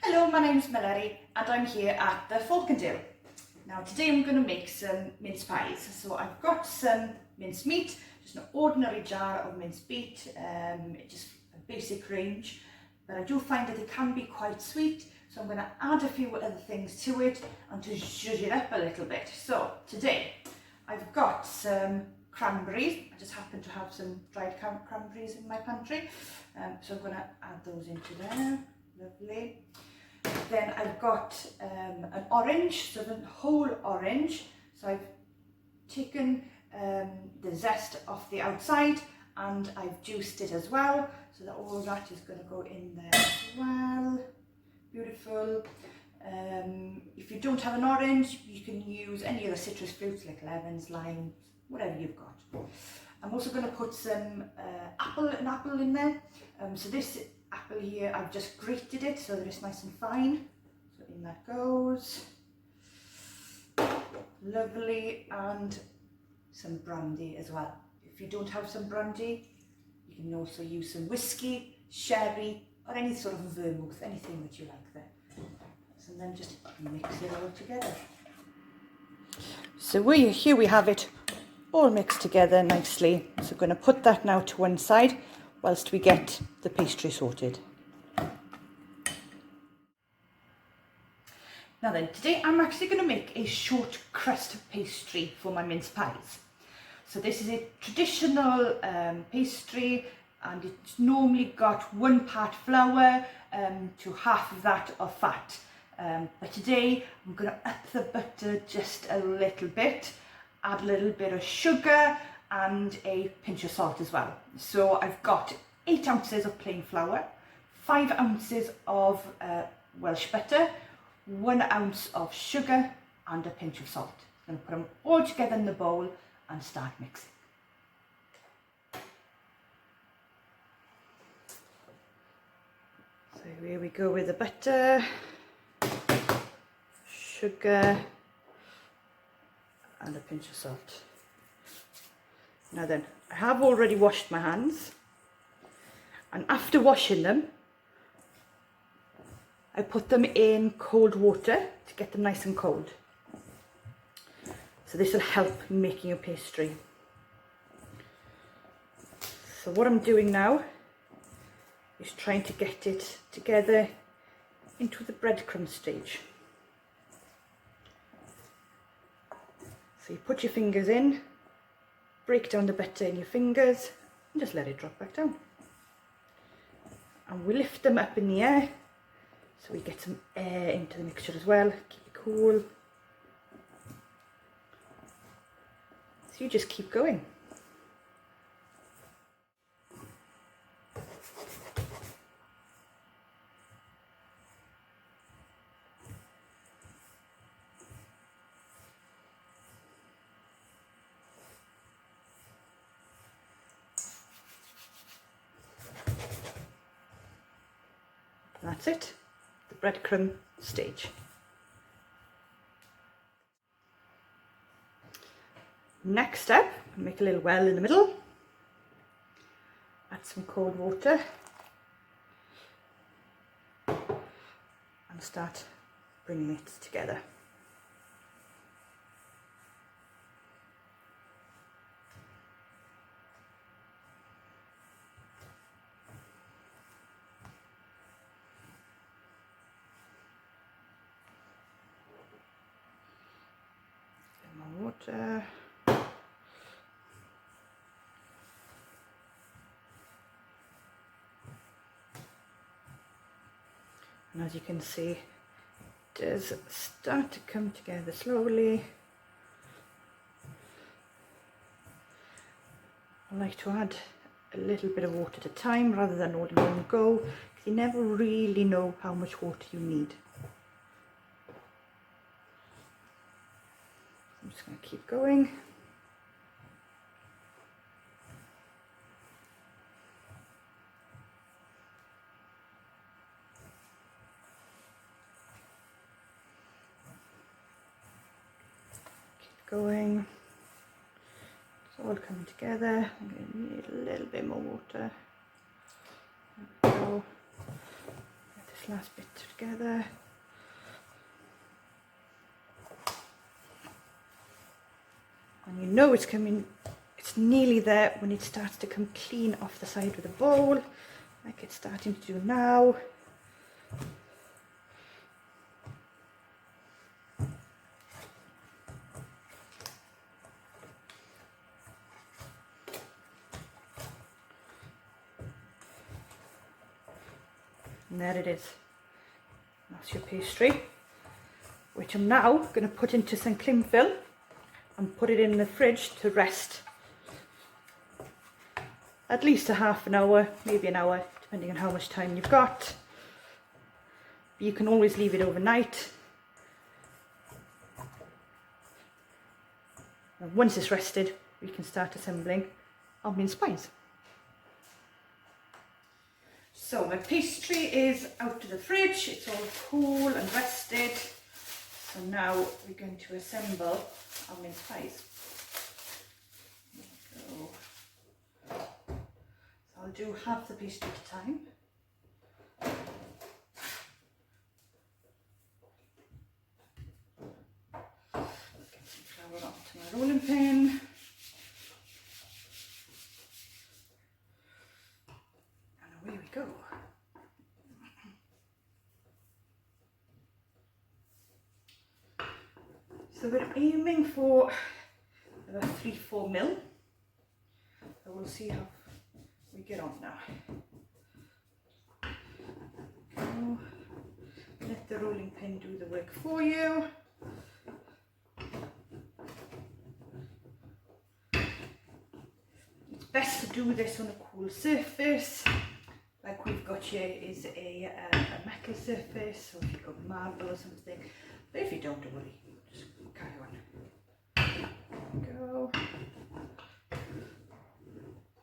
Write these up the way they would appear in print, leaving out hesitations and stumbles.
Hello, my name's Mallory and I'm here at the Falcondale. Now today I'm going to make some mince pies. So I've got some mince meat, just an ordinary jar of mince meat, just a basic range, but I do find that it can be quite sweet, so I'm going to add a few other things to it and to zhuzh it up a little bit. So today I've got some cranberries. I just happen to have some dried cranberries in my pantry, so I'm going to add those into there. Lovely. Then I've got an orange, so the whole orange. So I've taken the zest off the outside and I've juiced it as well, so that all that is going to go in there as well. Beautiful. If you don't have an orange, you can use any other citrus fruits like lemons, limes, whatever you've got. I'm also going to put some an apple in there. So this apple here, I've just grated it so that it's nice and fine. So in that goes. Lovely. And some brandy as well. If you don't have some brandy, you can also use some whiskey, sherry, or any sort of vermouth, anything that you like there. And then just mix it all together. So here we have it all mixed together nicely. So I'm going to put that now to one side whilst we get the pastry sorted. Now then, today I'm actually going to make a short crust pastry for my mince pies. So this is a traditional pastry, and it's normally got 1 part flour to half of that of fat. But today I'm going to up the butter just a little bit, add a little bit of sugar and a pinch of salt as well. So I've got 8 ounces of plain flour, 5 ounces of Welsh butter, 1 ounce of sugar and a pinch of salt. I'm going to put them all together in the bowl and start mixing. So here we go with the butter, sugar and a pinch of salt. Now then, I have already washed my hands, and after washing them I put them in cold water to get them nice and cold. So this will help making your pastry. So what I'm doing now is trying to get it together into the breadcrumb stage. So you put your fingers in, break down the butter in your fingers and just let it drop back down. And we lift them up in the air so we get some air into the mixture as well, keep it cool. So you just keep going. That's it, the breadcrumb stage. Next step, make a little well in the middle, add some cold water and start bringing it together. Water. And as you can see, it does start to come together slowly. I like to add a little bit of water at a time rather than all in one go, because you never really know how much water you need. I'm just going to keep going. Keep going. It's all coming together. I'm going to need a little bit more water. There we go. Get this this last bit together. And you know it's nearly there when it starts to come clean off the side of the bowl, like it's starting to do now. And there it is. That's your pastry, which I'm now going to put into some cling film and put it in the fridge to rest. At least a half an hour, maybe an hour, depending on how much time you've got. But you can always leave it overnight. And once it's rested, we can start assembling our mince pies. So my pastry is out of the fridge, it's all cool and rested. So now we're going to assemble our mince pies. There we go. So I'll do half the pastry at a time. Get some flour onto my rolling pin. And away we go. So we're aiming for about 3-4 mil. So we'll see how we get on now. Go. Let the rolling pin do the work for you. It's best to do this on a cool surface. Like we've got here is a metal surface, or if you've got marble or something. But if you don't worry, just carry on. There we go.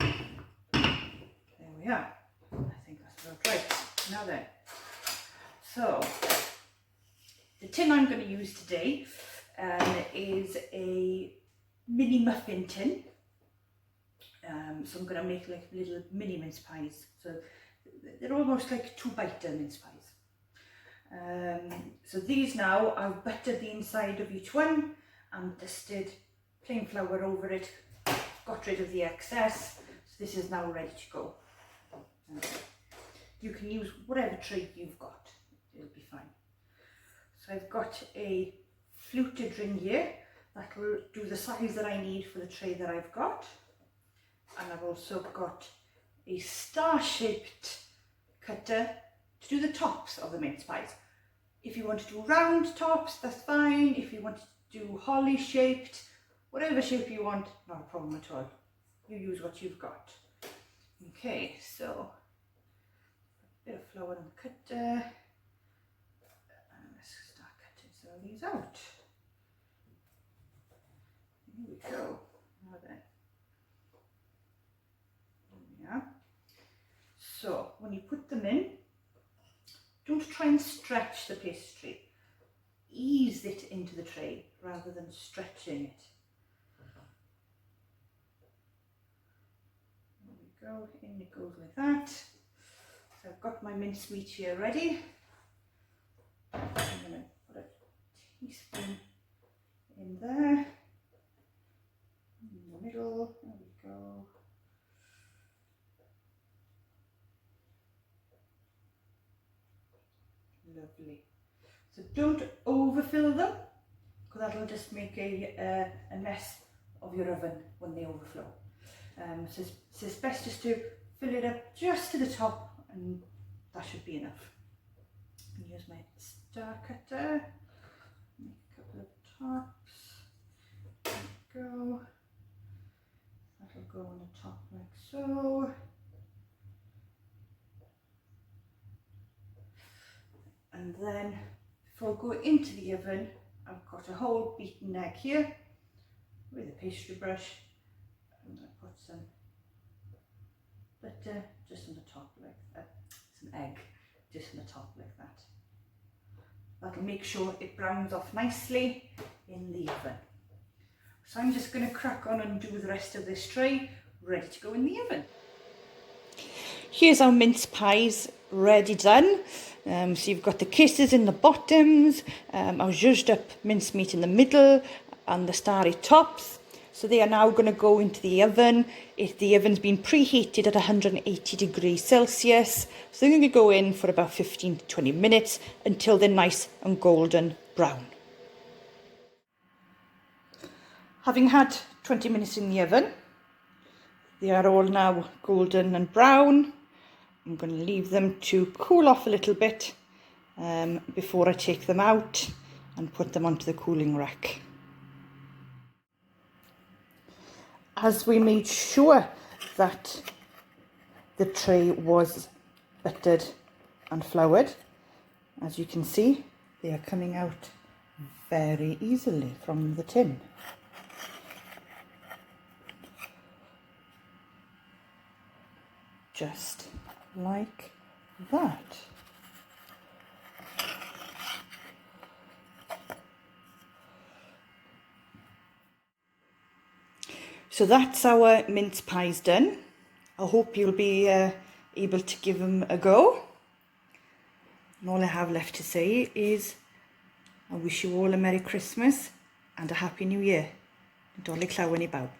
There we are. I think that's about right. Now then, so the tin I'm going to use today is a mini muffin tin. So I'm going to make like little mini mince pies. So they're almost like 2-biter mince pies. So these now, I've buttered the inside of each one and dusted plain flour over it, got rid of the excess. So this is now ready to go. You can use whatever tray you've got, it'll be fine. So I've got a fluted ring here that will do the size that I need for the tray that I've got. And I've also got a star-shaped cutter to do the tops of the mince pies. If you want to do round tops, that's fine. If you want to do holly shaped, whatever shape you want, not a problem at all. You use what you've got. Okay, so a bit of flour on the cutter. And let's start cutting some of these out. Here we go. Now then. Yeah. So when you put them in, don't try and stretch the pastry. Ease it into the tray rather than stretching it. There we go, in it goes like that. So I've got my mincemeat here ready. I'm going to put a teaspoon in there, in the middle. There we go. Lovely. So don't overfill them, because that'll just make a mess of your oven when they overflow. So it's best just to fill it up just to the top, and that should be enough. Use my star cutter, make a couple of tops. There we go. That'll go on the top like so. And then before I go into the oven, I've got a whole beaten egg here with a pastry brush. I'm going to put some butter just on the top like that, some egg just on the top like that. That'll make sure it browns off nicely in the oven. So I'm just going to crack on and do the rest of this tray, ready to go in the oven. Here's our mince pies ready done. So you've got the kisses in the bottoms, our zhuzhed up mincemeat in the middle, and the starry tops. So they are now going to go into the oven. The oven's been preheated at 180 degrees Celsius. So they're going to go in for about 15 to 20 minutes until they're nice and golden brown. Having had 20 minutes in the oven, they are all now golden and brown. I'm going to leave them to cool off a little bit before I take them out and put them onto the cooling rack. As we made sure that the tray was buttered and floured, as you can see, they are coming out very easily from the tin. Just like that. So that's our mince pies done. I hope you'll be able to give them a go. And all I have left to say is I wish you all a Merry Christmas and a Happy New Year. Nadolig llawen I bawb.